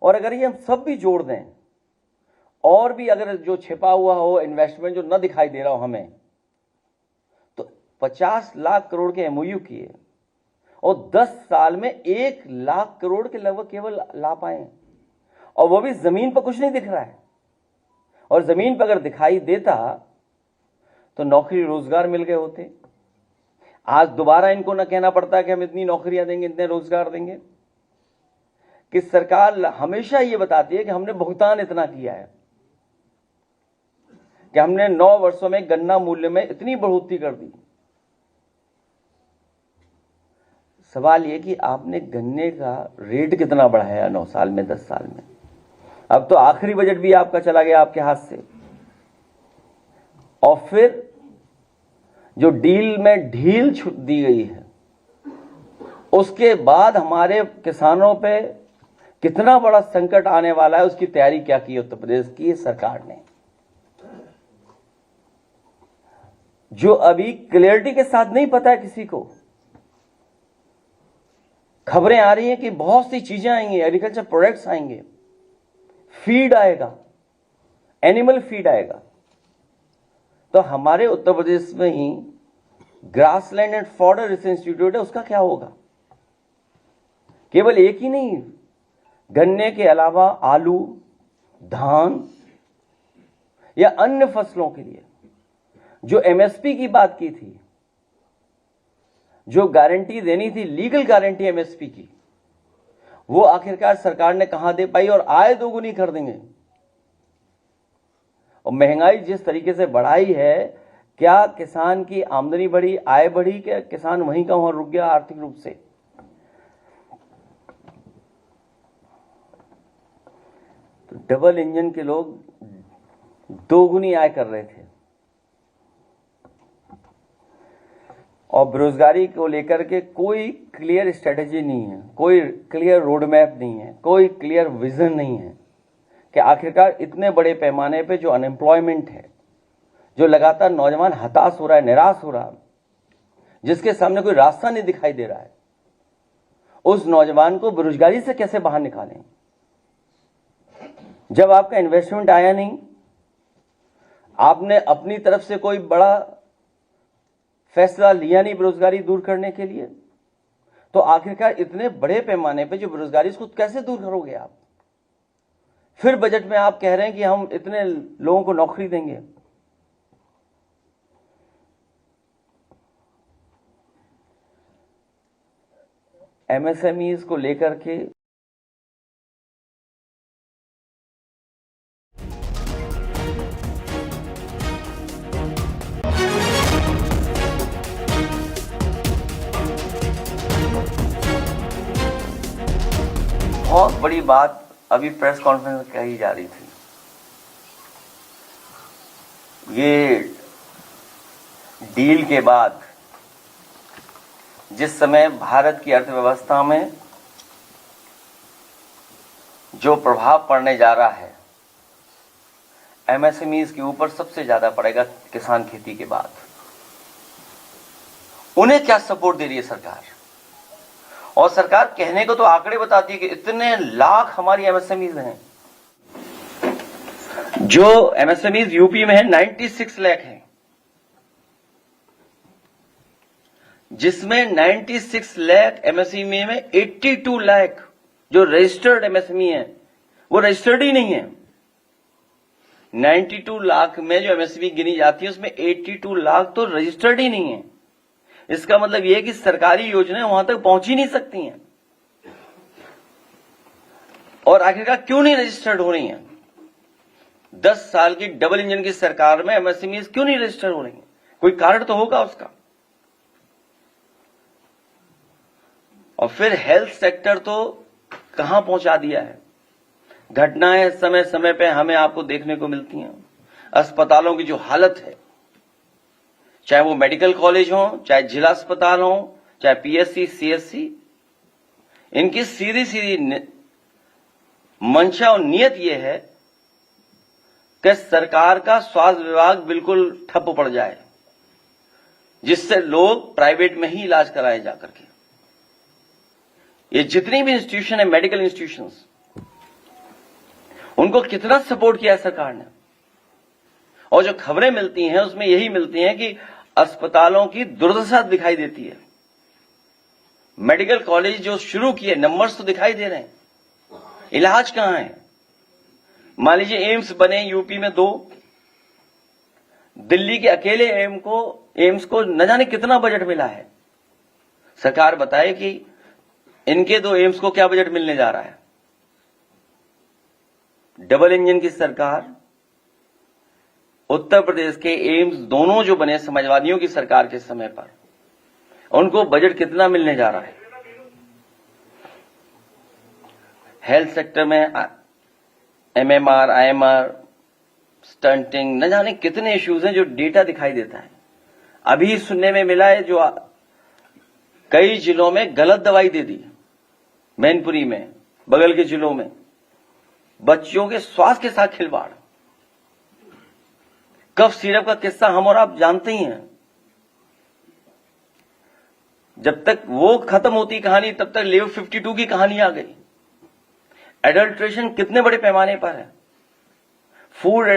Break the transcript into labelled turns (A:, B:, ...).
A: और अगर ये हम सब भी जोड़ दें और भी अगर जो छिपा हुआ हो इन्वेस्टमेंट जो न दिखाई दे रहा हो हमें, तो 50 लाख करोड़ के एमओयू किए और 10 साल में 1 लाख करोड़ के लगभग केवल ला पाए, और वो भी जमीन पर कुछ नहीं दिख रहा है। और जमीन पर अगर दिखाई देता तो नौकरी रोजगार मिल गए होते। आज दोबारा इनको ना कहना पड़ता कि हम इतनी नौकरियां देंगे, इतने रोजगार देंगे। कि सरकार हमेशा ये बताती है कि हमने भुगतान इतना किया है, कि हमने 9 वर्षों में गन्ना मूल्य में इतनी बढ़ोतरी कर दी। सवाल ये कि आपने गन्ने का रेट कितना बढ़ाया 9 साल में, 10 साल में। अब तो आखिरी बजट भी आपका चला गया आपके हाथ से। और फिर जो डील में ढील दी गई है, उसके बाद हमारे किसानों पे कितना बड़ा संकट आने वाला है, उसकी तैयारी क्या की उत्तर प्रदेश की सरकार ने, जो अभी क्लियरिटी के साथ नहीं पता है किसी को। खबरें आ रही हैं कि बहुत सी चीजें आएंगी, एग्रीकल्चर प्रोडक्ट्स आएंगे, फीड आएगा, एनिमल फीड आएगा। तो हमारे उत्तर प्रदेश में ही grassland and fodder research institute है, उसका क्या होगा? केवल एक ही नहीं, गन्ने के अलावा आलू, धान या अन्य फसलों के लिए जो एमएसपी की बात की थी, जो गारंटी देनी थी, लीगल गारंटी एमएसपी की, वो आखिरकार सरकार ने कहां दे पाई? और आय दोगुनी कर देंगे। और महंगाई जिस तरीके से बढ़ाई है, क्या किसान की आमदनी बढ़ी, आय बढ़ी? क्या किसान वहीं का वहां रुक गया आर्थिक रूप से? तो डबल इंजन के लोग दोगुनी आय कर रहे थे। और बेरोजगारी को लेकर के कोई क्लियर स्ट्रेटेजी नहीं है, कोई क्लियर रोड मैप नहीं है, कोई क्लियर विजन नहीं है कि आखिरकार इतने बड़े पैमाने पे जो अनएम्प्लॉयमेंट है, जो लगातार नौजवान हताश हो रहा है, निराश हो रहा है, जिसके सामने कोई रास्ता नहीं दिखाई दे रहा है, उस नौजवान को बेरोजगारी से कैसे बाहर निकालें? जब आपका इन्वेस्टमेंट आया नहीं, आपने अपनी तरफ से कोई बड़ा फैसला लिया नहीं बेरोजगारी दूर करने के लिए, तो आखिरकार इतने बड़े पैमाने पे जो बेरोजगारी, इसको कैसे दूर करोगे आप? फिर बजट में आप कह रहे हैं कि हम इतने लोगों को नौकरी देंगे। एमएसएमईज को लेकर के बहुत बड़ी बात अभी प्रेस कॉन्फ्रेंस में कही जा रही थी। ये डील के बाद जिस समय भारत की अर्थव्यवस्था में जो प्रभाव पड़ने जा रहा है, एमएसएमईज के ऊपर सबसे ज्यादा पड़ेगा किसान खेती के बाद। उन्हें क्या सपोर्ट दे रही है सरकार? और सरकार कहने को तो आंकड़े बताती है कि इतने लाख हमारी एमएसएमईज हैं। जो एमएसएमईज यूपी में है 96 लाख है, जिसमें 96 लाख एमएसएमई में 82 लाख जो रजिस्टर्ड एमएसएमई है, वो रजिस्टर्ड ही नहीं है। 92 लाख में जो एमएसएमई गिनी जाती है, उसमें 82 लाख तो रजिस्टर्ड ही नहीं है। इसका मतलब यह है कि सरकारी योजनाएं वहां तक पहुंच ही नहीं सकती हैं। और आखिरकार क्यों नहीं रजिस्टर्ड हो रही हैं? 10 साल की डबल इंजन की सरकार में एमएसएमईज क्यों नहीं रजिस्टर्ड हो रही हैं? कोई कारण तो होगा उसका। और फिर हेल्थ सेक्टर तो कहां पहुंचा दिया है। घटनाएं समय समय पे हमें आपको देखने को मिलती हैं। अस्पतालों की जो हालत है, चाहे वो मेडिकल कॉलेज हो, चाहे जिला अस्पताल हो, चाहे पीएससी, सीएससी, इनकी सीधी सीधी मंशा और नियत यह है कि सरकार का स्वास्थ्य विभाग बिल्कुल ठप पड़ जाए, जिससे लोग प्राइवेट में ही इलाज कराए जाकर के। ये जितनी भी इंस्टीट्यूशन है, मेडिकल इंस्टीट्यूशंस, उनको कितना सपोर्ट किया है सरकार ने। और जो खबरें मिलती हैं उसमें यही मिलती हैं कि अस्पतालों की दुर्दशा दिखाई देती है। मेडिकल कॉलेज जो शुरू किए, नंबर्स तो दिखाई दे रहे हैं, इलाज कहां है। मान लीजिए एम्स बने यूपी में 2, दिल्ली के अकेले एम्स को न जाने कितना बजट मिला है। सरकार बताए कि इनके 2 एम्स को क्या बजट मिलने जा रहा है। डबल इंजन की सरकार, उत्तर प्रदेश के एम्स दोनों जो बने समाजवादियों की सरकार के समय पर, उनको बजट कितना मिलने जा रहा है। हेल्थ सेक्टर में एमएमआर, आईएमआर, स्टंटिंग, न जाने कितने इश्यूज हैं जो डेटा दिखाई देता है। अभी सुनने में मिला है जो कई जिलों में गलत दवाई दे दी, मैनपुरी में, बगल के जिलों में, बच्चों के स्वास्थ्य के साथ खिलवाड़। कफ सिरप का किस्सा हम और आप जानते ही हैं। जब तक वो खत्म होती कहानी तब तक लेव 52 की कहानी आ गई। एडल्ट्रेशन कितने बड़े पैमाने पर है। फूड